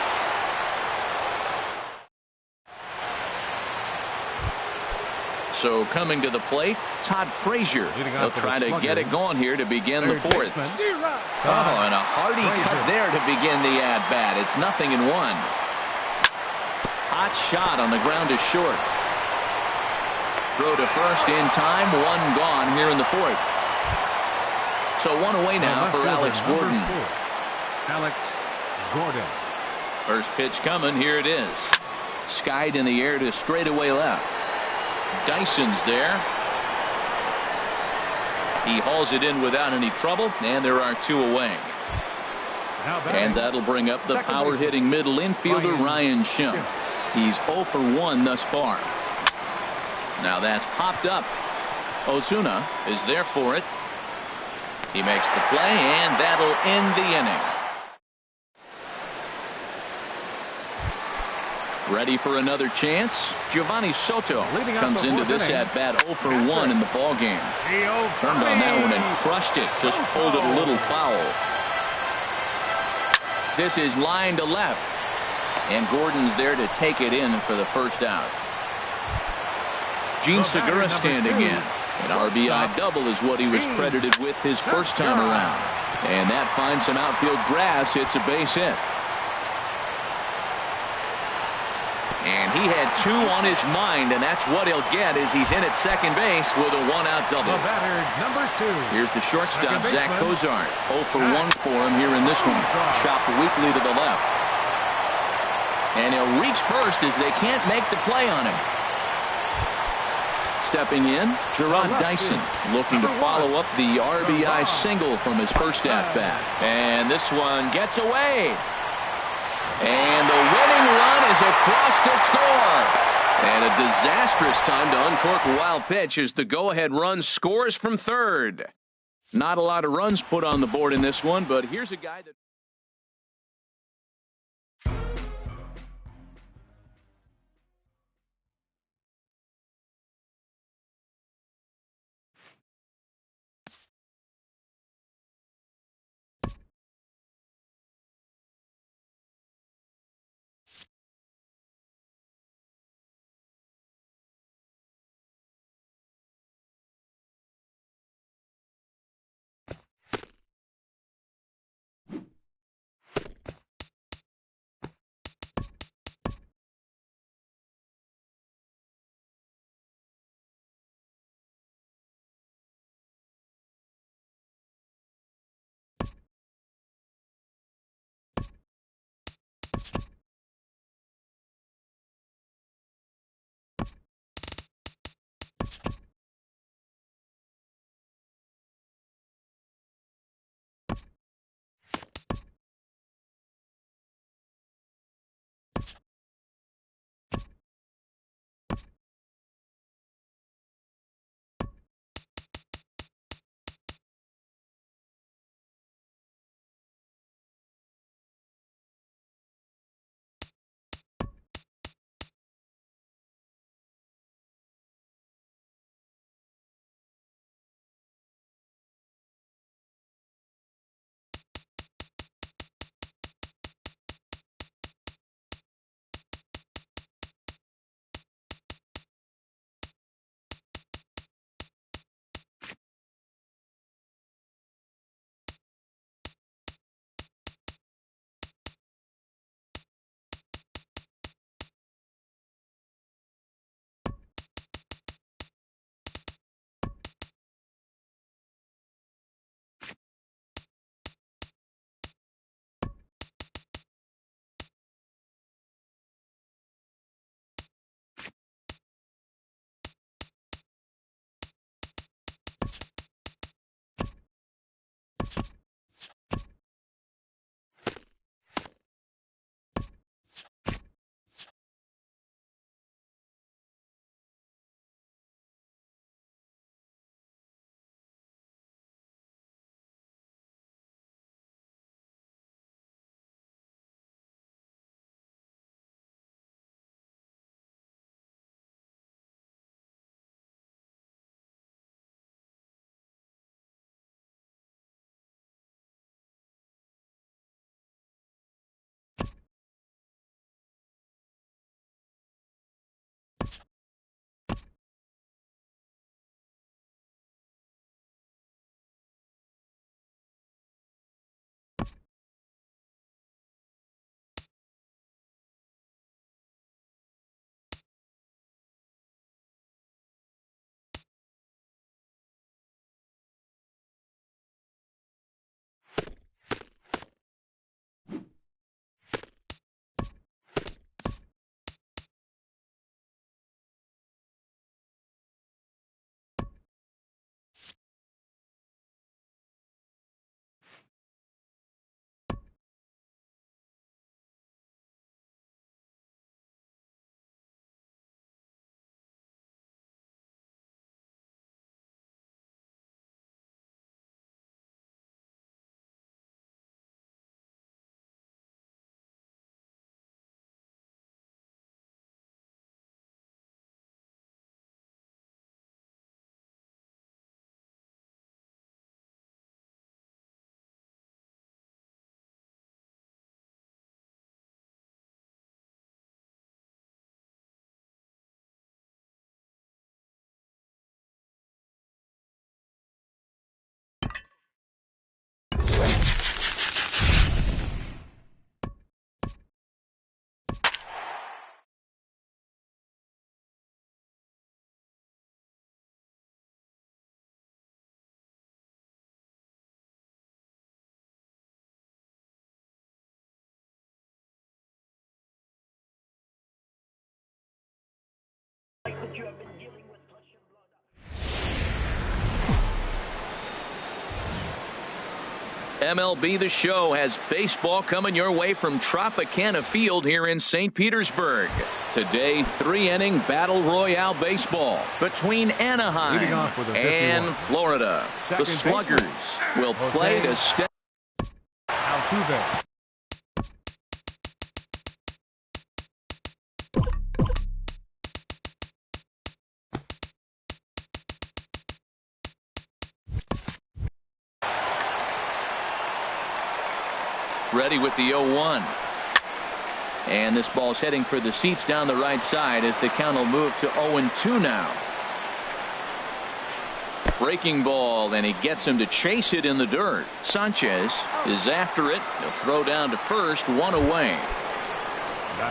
S3: So coming to the plate, Todd Frazier. He'll try to get it going here to begin the 4th. Oh, and a hearty cut there to begin the at-bat. It's 0-1. Hot shot on the ground is short. Throw to first in time, 1 gone here in the 4th. So 1 away now for Alex Gordon.
S4: Alex Gordon.
S3: First pitch coming. Here it is. Skied in the air to straightaway left. Dyson's there. He hauls it in without any trouble, and there are 2 away. And that'll bring up the power-hitting middle infielder Ryan Schimpf. He's 0 for 1 thus far. Now that's popped up. Ozuna is there for it. He makes the play, and that'll end the inning. Ready for another chance? Giovanni Soto comes into this at-bat 0 for 1 in the ballgame. Turned on that one and crushed it. Just pulled it a little foul. This is line to left. And Gordon's there to take it in for the first out. Gene Segura standing in. An RBI double is what he was credited with his first time around. And that finds some outfield grass. It's a base hit. And he had 2 on his mind, and that's what he'll get as he's in at second base with a 1-out double. Here's the shortstop, Zach Cozart. 0 for 1 for him here in this one. Chopped weakly to the left. And he'll reach first as they can't make the play on him. Stepping in, Gerard Dyson, looking to follow up the RBI single from his first at-bat. And this one gets away. And the winning run is across to score. And a disastrous time to uncork a wild pitch as the go-ahead run scores from third. Not a lot of runs put on the board in this one, but here's a guy that... MLB The Show has baseball coming your way from Tropicana Field here in St. Petersburg. Today, 3-inning Battle Royale baseball between Anaheim and Florida. The Sluggers will play to step.
S4: Altuve.
S3: Ready with the 0-1. And this ball's heading for the seats down the right side as the count will move to 0-2 now. Breaking ball, and he gets him to chase it in the dirt. Sanchez is after it. He'll throw down to first, 1 away.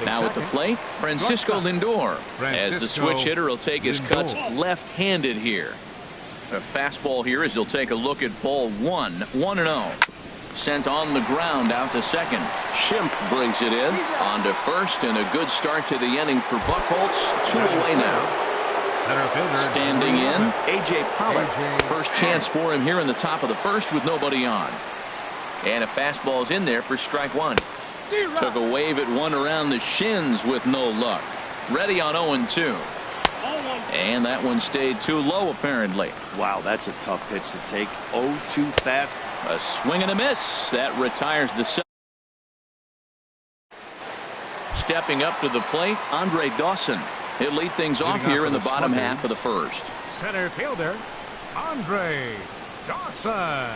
S3: Now at the plate, Francisco Lindor. As the switch hitter will take his cuts left-handed here. A fastball here as he'll take a look at ball 1, 1-0. Sent on the ground out to second. Schimpf brings it in. On to first, and a good start to the inning for Buchholz. 2 away now. Standing in, A.J. Pollock. First chance for him here in the top of the first with nobody on. And a fastball's in there for strike 1. Took a wave at one around the shins with no luck. Ready on 0-2. And that one stayed too low apparently.
S5: Wow, that's a tough pitch to take. 0-2 fast.
S3: A swing and a miss. That retires the set. Stepping up to the plate, Andre Dawson. He'll lead things off here in the bottom half of the first.
S4: Center fielder, Andre Dawson.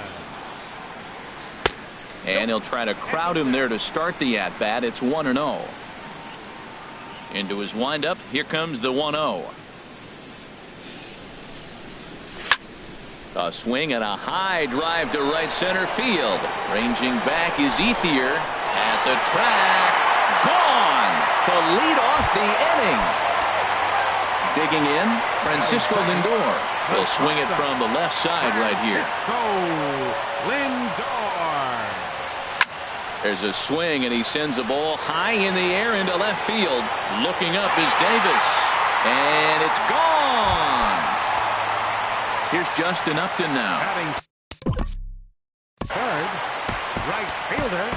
S3: And he'll try to crowd him there to start the at-bat. It's 1-0. Into his windup. Here comes the 1-0. A swing and a high drive to right center field. Ranging back is Ethier at the track. Gone to lead off the inning. Digging in, Francisco Lindor. He'll swing it from the left side right here.
S4: Lindor.
S3: There's a swing, and he sends a ball high in the air into left field. Looking up is Davis. And it's gone. Here's Justin Upton now.
S4: Third, right fielder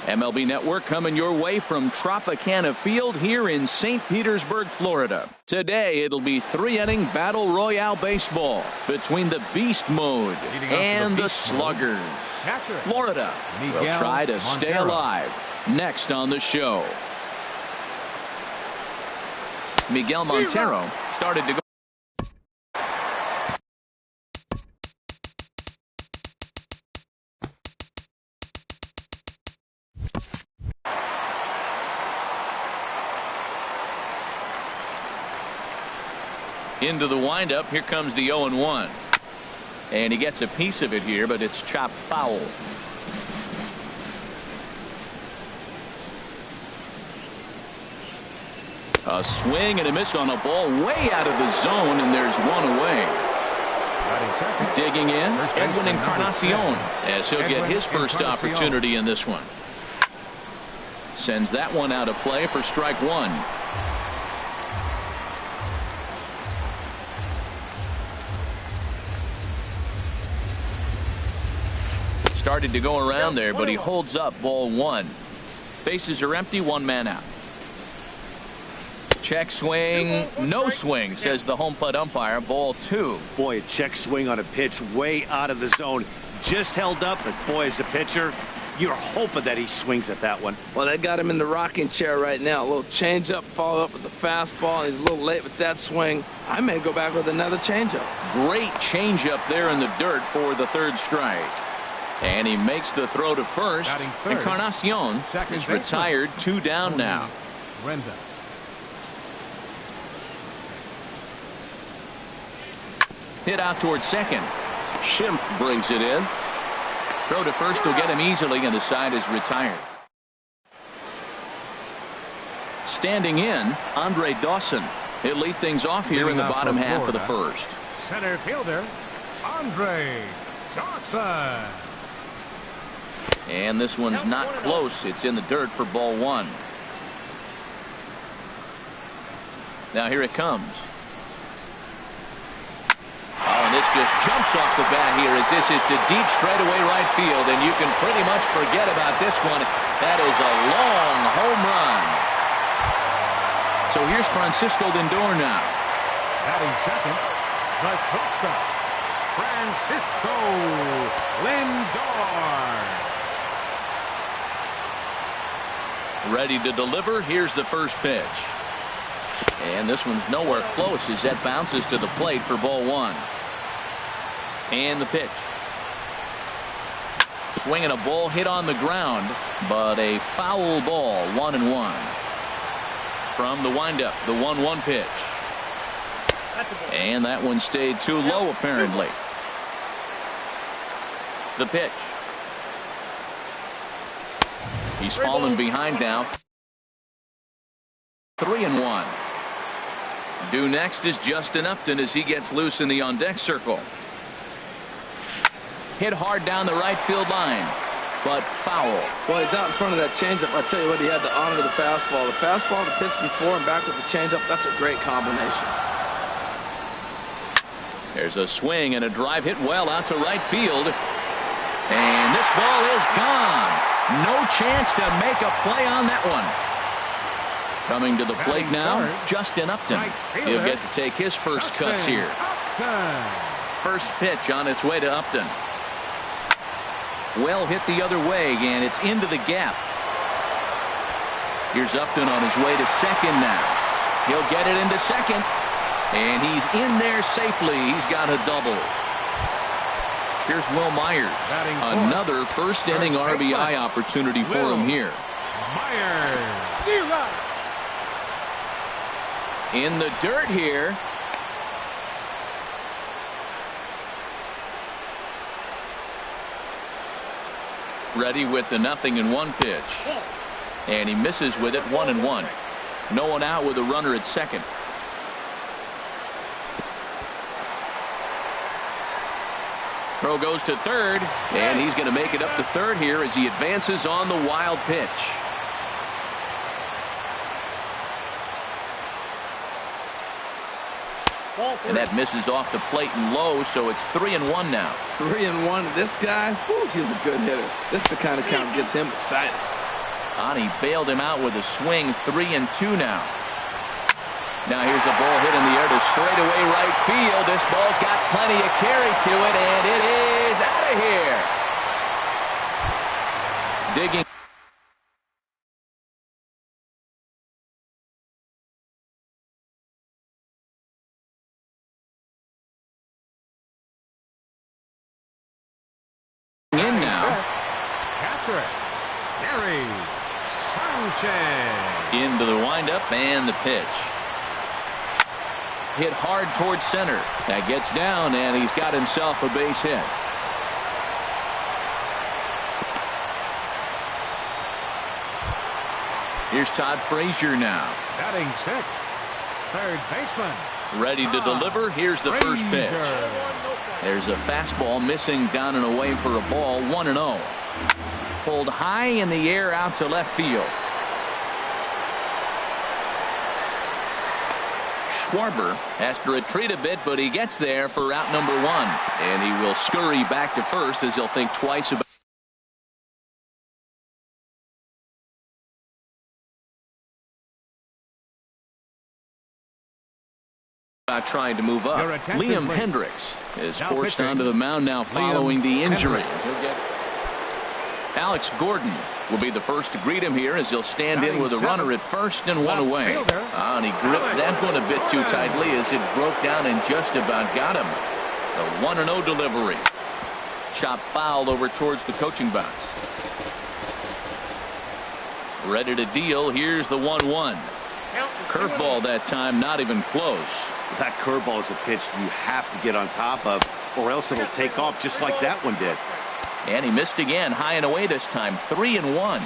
S3: MLB Network coming your way from Tropicana Field here in St. Petersburg, Florida. Today it'll be 3-inning Battle Royale baseball between the Beast Mode and the Sluggers. Florida will try to stay alive. Next on the show, Miguel Montero started to go. Into the windup. Here comes the 0-1. And he gets a piece of it here, but it's chopped foul. A swing and a miss on a ball way out of the zone, and there's one away. Digging in, Edwin Encarnacion, as he'll get his first opportunity in this one. Sends that one out of play for strike one. Started to go around there, but he holds up ball one. Bases are empty, one man out. Check swing, no swing, says the home plate umpire. Ball two.
S5: Boy, a check swing on a pitch way out of the zone. Just held up, but boy, as a pitcher, you're hoping that he swings at that one.
S6: Well, they got him in the rocking chair right now. A little changeup, follow up with the fastball, and he's a little late with that swing. I may go back with another changeup.
S3: Great changeup there in the dirt for the third strike. And he makes the throw to first. Encarnacion is retired, 2 down now.
S4: Renda.
S3: Hit out towards second. Schimpf brings it in. Throw to first will get him easily, and the side is retired. Standing in, Andre Dawson. He'll lead things off here in the bottom half of the first.
S4: Center fielder, Andre Dawson.
S3: And this one's not close. It's in the dirt for ball one. Now here it comes. Oh, and this just jumps off the bat here as this is to deep straightaway right field, and you can pretty much forget about this one. That is a long home run. So here's Francisco Lindor now.
S4: Batting second, the shortstop, Francisco Lindor.
S3: Ready to deliver. Here's the first pitch. And this one's nowhere close as that bounces to the plate for ball one. And the pitch. Swinging a ball hit on the ground, but a foul ball, 1-1. From the windup, the 1-1 pitch. And that one stayed too low, apparently. The pitch. He's fallen behind now. 3-1. Due next is Justin Upton as he gets loose in the on-deck circle. Hit hard down the right field line, but foul.
S6: Well, he's out in front of that changeup. I tell you what, he had to honor the fastball. The fastball, the pitch before, and back with the changeup. That's a great combination.
S3: There's a swing and a drive hit well out to right field. And this ball is gone. No chance to make a play on that one. Coming to the plate now, Justin Upton. He'll get to take his first cuts here. First pitch on its way to Upton. Well hit the other way, and it's into the gap. Here's Upton on his way to second now. He'll get it into second, and he's in there safely. He's got a double. Here's Will Myers. Another first inning RBI opportunity for him here.
S4: Myers.
S3: In the dirt here. Ready with the 0-1 pitch. And he misses with it, 1-1. No one out with a runner at second. Throw goes to third, and he's going to make it up to third here as he advances on the wild pitch. And that misses off the plate and low, so it's 3-1 now.
S6: 3-1. This guy, whew, he's a good hitter. This is the kind of count that gets him excited.
S3: And he bailed him out with a swing. 3-2 now. Now here's a ball hit in the air to straightaway right field. This ball's got plenty of carry to it, and it is out of here. Digging. In now.
S4: Catcher, Gary Sanchez.
S3: Into the windup and the pitch. Hit hard towards center. That gets down, and he's got himself a base hit. Here's Todd Frazier now.
S4: Batting sixth, third baseman.
S3: Ready to deliver. Here's the first pitch. There's a fastball missing down and away for a ball. 1-0. Pulled high in the air out to left field. Schwarber has to retreat a bit, but he gets there for out number 1. And he will scurry back to first as he'll think twice about trying to move up. Liam Hendricks is forced onto the mound now following the injury. Alex Gordon will be the first to greet him here as he'll stand in with a runner at first and 1 away. And he gripped that one a bit too tightly as it broke down and just about got him. The 1-0 delivery. Chop fouled over towards the coaching box. Ready to deal. Here's the 1-1. Curveball that time, not even close.
S5: That curveball is a pitch you have to get on top of, or else it'll take off just like that one did.
S3: And he missed again, high and away this time. 3-1.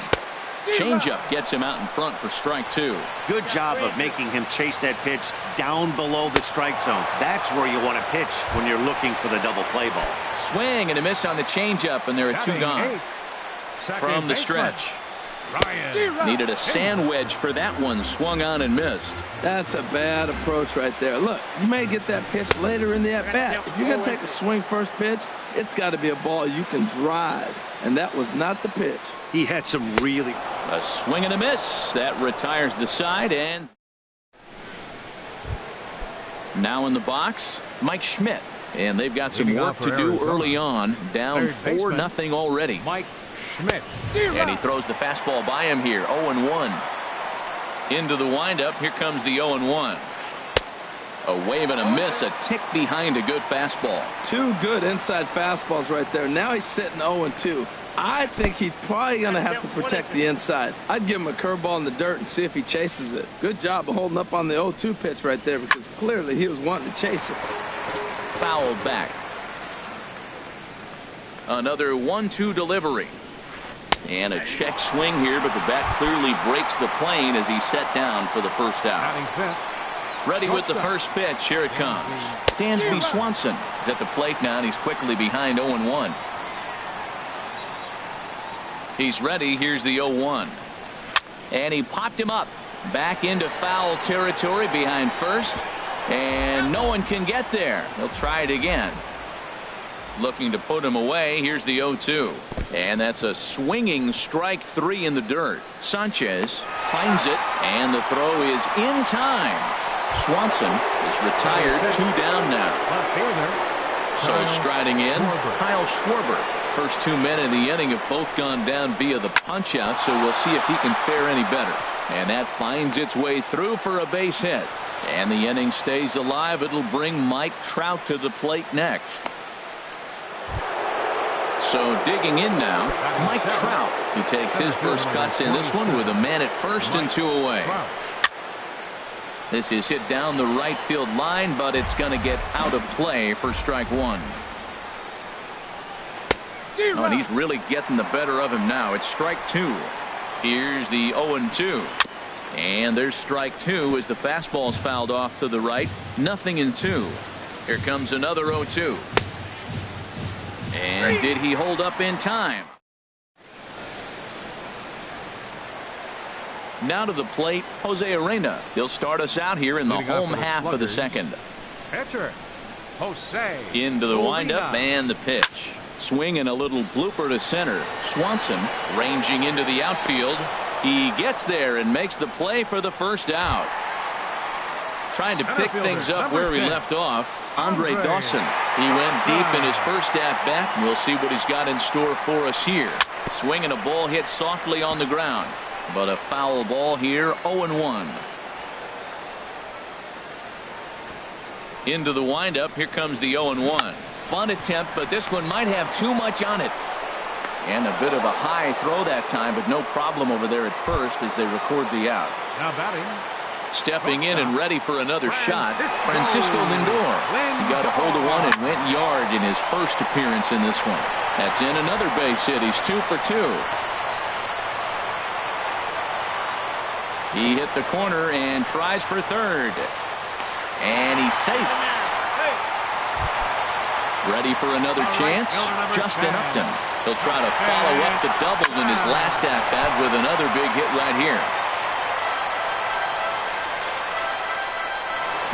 S3: Changeup gets him out in front for strike 2.
S5: Good job of making him chase that pitch down below the strike zone. That's where you want to pitch when you're looking for the double play ball.
S3: Swing and a miss on the changeup, and there are 2 gone. From the stretch. Needed a sand wedge for that one. Swung on and missed.
S6: That's a bad approach right there. Look, you may get that pitch later in the at-bat. If you're going to take a swing first pitch, it's got to be a ball you can drive. And that was not the pitch.
S5: He had some really...
S3: A swing and a miss. That retires the side. And now in the box, Mike Schmidt. And they've got some work to do early on. Down 4-0 already.
S4: Mike Schmidt.
S3: And he throws the fastball by him here. 0-1. Into the windup. Here comes the 0-1. A wave and a miss. A tick behind a good fastball.
S6: 2 good inside fastballs right there. Now he's sitting 0-2. I think he's probably going to have to protect the inside. I'd give him a curveball in the dirt and see if he chases it. Good job of holding up on the 0-2 pitch right there, because clearly he was wanting to chase it.
S3: Fouled back. Another 1-2 delivery. And a check swing here, but the bat clearly breaks the plane as he's set down for the first out. Ready with the first pitch. Here it comes. Dansby Swanson is at the plate now, and he's quickly behind 0-1. He's ready. Here's the 0-1. And he popped him up. Back into foul territory behind first. And no one can get there. He'll try it again. Looking to put him away. Here's the 0-2. And that's a swinging strike 3 in the dirt. Sanchez finds it, and the throw is in time. Swanson is retired. 2 down now. So striding in, Kyle Schwarber. First 2 men in the inning have both gone down via the punch out, so we'll see if he can fare any better. And that finds its way through for a base hit. And the inning stays alive. It'll bring Mike Trout to the plate next. So digging in now, Mike Trout. He takes his first cuts in this one with a man at first and 2 away. This is hit down the right field line, but it's going to get out of play for strike 1. Oh, and he's really getting the better of him now. It's strike 2. Here's the 0-2. And there's strike 2 as the fastball's fouled off to the right. 0-2. Here comes another 0-2. And did he hold up in time? Now to the plate, Jose Arena. He'll start us out here in the home half of the second.
S4: Pitcher, Jose.
S3: Into the windup and the pitch. Swing and a little blooper to center. Swanson ranging into the outfield. He gets there and makes the play for the first out. Trying to pick things up where he left off, Andre Dawson. He went deep in his first at-bat, and we'll see what he's got in store for us here. Swinging a ball hit softly on the ground, but a foul ball here, 0-1. Into the windup, here comes the 0-1. Bunt attempt, but this one might have too much on it. And a bit of a high throw that time, but no problem over there at first as they record the out.
S4: Now batting.
S3: Stepping in and ready for another shot, Francisco Lindor. He got a hold of one and went yard in his first appearance in this one. That's in another base hit. He's 2 for 2. He hit the corner and tries for third. And he's safe. Ready for another chance? Justin Upton. He'll try to follow up the double in his last at-bat with another big hit right here.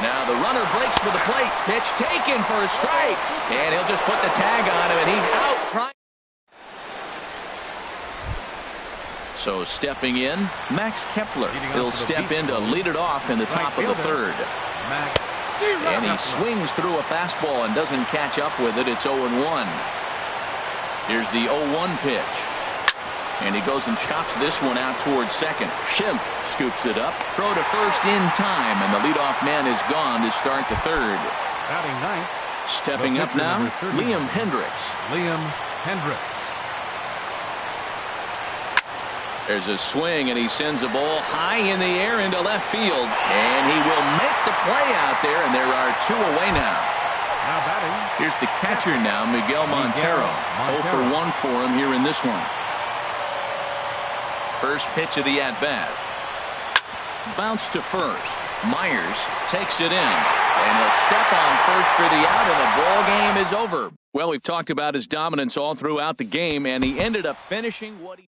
S3: Now the runner breaks for the plate. Pitch taken for a strike. And he'll just put the tag on him, and he's out trying. So stepping in, Max Kepler. He'll step in to lead it off in the top of the third. And he swings through a fastball and doesn't catch up with it. It's 0-1. Here's the 0-1 pitch. And he goes and chops this one out towards second. Schimpf scoops it up. Throw to first in time, and the leadoff man is gone to start the third.
S4: Batting ninth.
S3: Stepping up now, Liam Hendriks.
S4: Liam Hendriks.
S3: There's a swing, and he sends a ball high in the air into left field. And he will make the play out there, and there are 2 away now.
S4: Now batting.
S3: Here's the catcher now, Miguel Montero. 0 for 1 for him here in this one. First pitch of the at-bat. Bounce to first. Myers takes it in. And he'll step on first for the out, and the ball game is over. Well, we've talked about his dominance all throughout the game, and he ended up finishing what he...